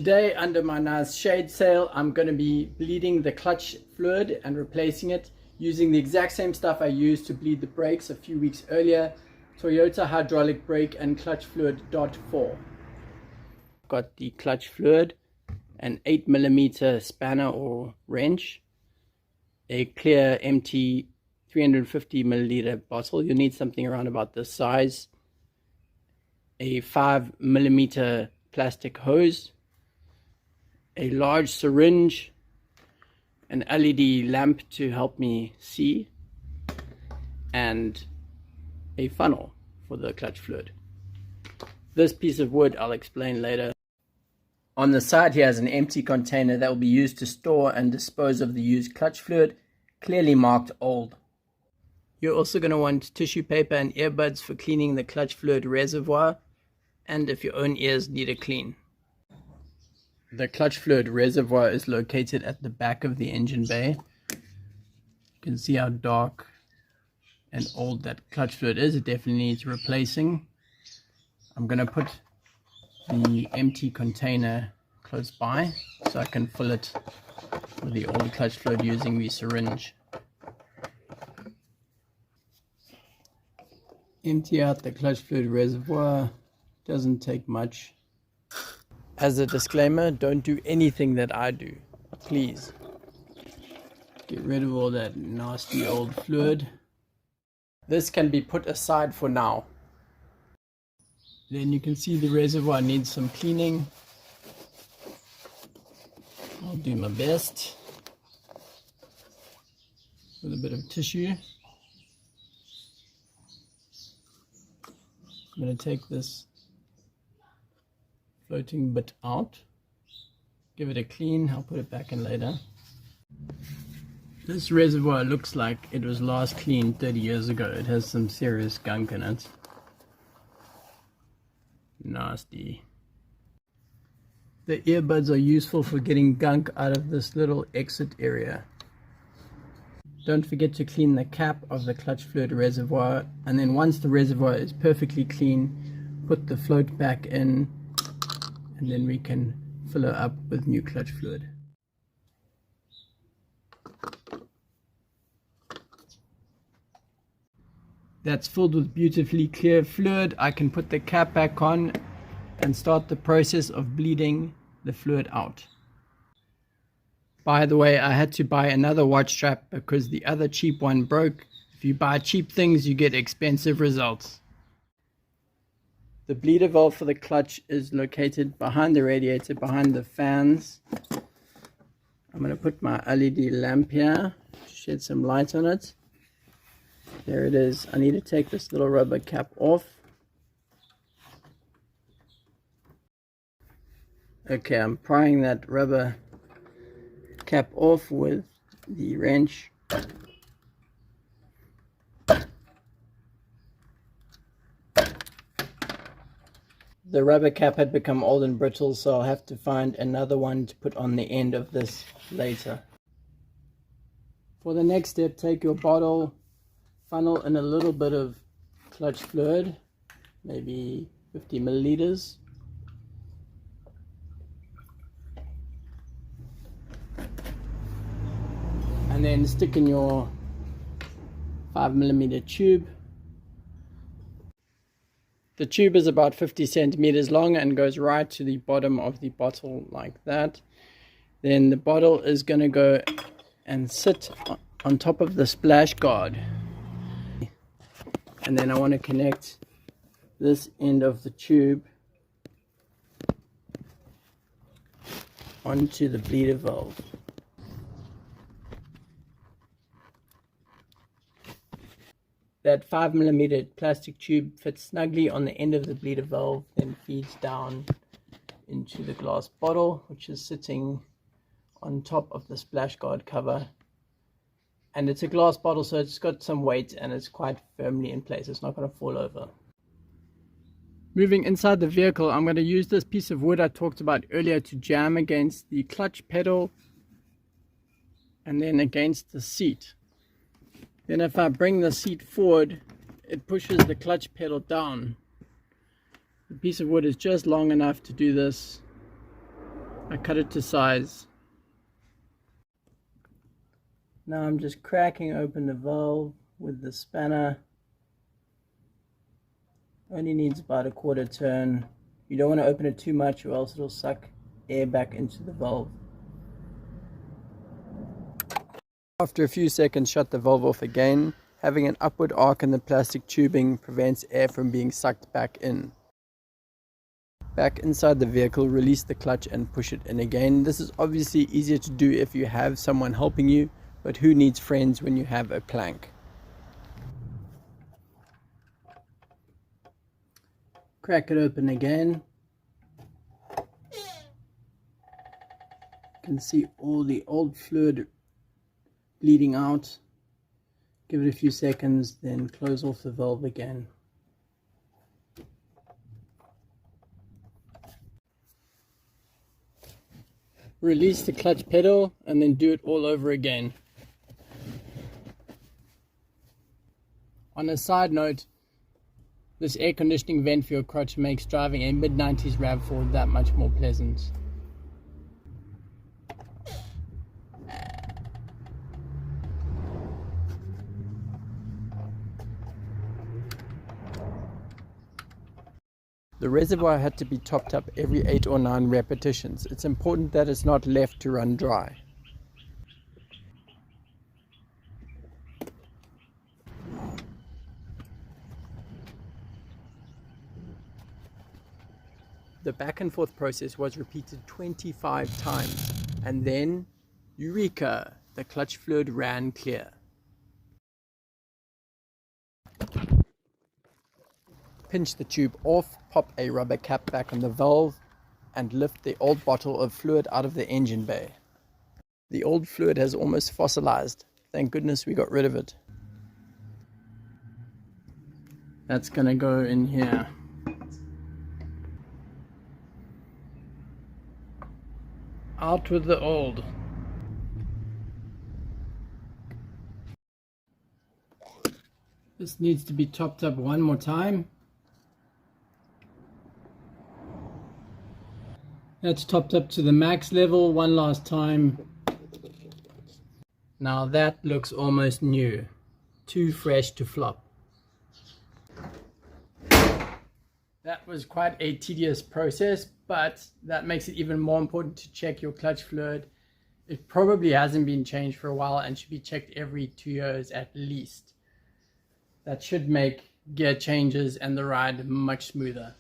Today, under my nice shade sail, I'm going to be bleeding the clutch fluid and replacing it using the exact same stuff I used to bleed the brakes a few weeks earlier, Toyota hydraulic brake and clutch fluid dot 4. Got the clutch fluid, an 8mm spanner or wrench, a clear empty 350ml bottle. You'll need something around about this size, a 5mm plastic hose, a large syringe, an LED lamp to help me see, and a funnel for the clutch fluid. This piece of wood I'll explain later. On the side here is an empty container that will be used to store and dispose of the used clutch fluid, clearly marked old. You're also going to want tissue paper and earbuds for cleaning the clutch fluid reservoir, and if your own ears need a clean. The clutch fluid reservoir is located at the back of the engine bay. You can see how dark and old that clutch fluid is. It definitely needs replacing. I'm going to put the empty container close by so I can fill it with the old clutch fluid using the syringe. Empty out the clutch fluid reservoir. Doesn't take much. As a disclaimer, don't do anything that I do, please. Get rid of all that nasty old fluid. This can be put aside for now. Then you can see the reservoir needs some cleaning. I'll do my best with a bit of tissue. I'm going to take this floating bit out, give it a clean. I'll put it back in later. This reservoir looks like it was last cleaned 30 years ago. It has some serious gunk in it. Nasty. The earbuds are useful for getting gunk out of this little exit area. Don't forget to clean the cap of the clutch fluid reservoir, and then once the reservoir is perfectly clean, put the float back in, and then we can fill her up with new clutch fluid. That's filled with beautifully clear fluid. I can put the cap back on and start the process of bleeding the fluid out. By the way, I had to buy another watch strap because the other cheap one broke. If you buy cheap things, you get expensive results. The bleeder valve for the clutch is located behind the radiator, behind the fans. I'm going to put my LED lamp here, shed some light on it. There it is. I need to take this little rubber cap off. Okay, I'm prying that rubber cap off with the wrench. The rubber cap had become old and brittle, so I'll have to find another one to put on the end of this later. For the next step, take your bottle, funnel in a little bit of clutch fluid, maybe 50ml. And then stick in your 5mm tube. The tube is about 50 centimeters long and goes right to the bottom of the bottle like that. Then the bottle is going to go and sit on top of the splash guard. And then I want to connect this end of the tube onto the bleeder valve. That 5mm plastic tube fits snugly on the end of the bleeder valve, then feeds down into the glass bottle, which is sitting on top of the splash guard cover. And it's a glass bottle, so it's got some weight and it's quite firmly in place. It's not going to fall over. Moving inside the vehicle, I'm going to use this piece of wood I talked about earlier to jam against the clutch pedal and then against the seat. Then if I bring the seat forward, it pushes the clutch pedal down. The piece of wood is just long enough to do this. I cut it to size. Now I'm just cracking open the valve with the spanner. Only needs about a quarter turn. You don't want to open it too much or else it'll suck air back into the valve. After a few seconds, shut the valve off again. Having an upward arc in the plastic tubing prevents air from being sucked back in. Back inside the vehicle, release the clutch and push it in again. This is obviously easier to do if you have someone helping you, but who needs friends when you have a plank? Crack it open again. You can see all the old fluid bleeding out. Give it a few seconds, then close off the valve again. Release the clutch pedal and then do it all over again. On a side note, this air conditioning vent for your crotch makes driving a mid-90s RAV4 that much more pleasant. The reservoir had to be topped up every 8 or 9 repetitions. It's important that it's not left to run dry. The back and forth process was repeated 25 times, and then, eureka, the clutch fluid ran clear. Pinch the tube off, pop a rubber cap back on the valve, and lift the old bottle of fluid out of the engine bay. The old fluid has almost fossilized. Thank goodness we got rid of it. That's gonna go in here. Out with the old. This needs to be topped up one more time. That's topped up to the max level one last time. Now that looks almost new. Too fresh to flop. That was quite a tedious process, but that makes it even more important to check your clutch fluid. It probably hasn't been changed for a while and should be checked every 2 years at least. That should make gear changes and the ride much smoother.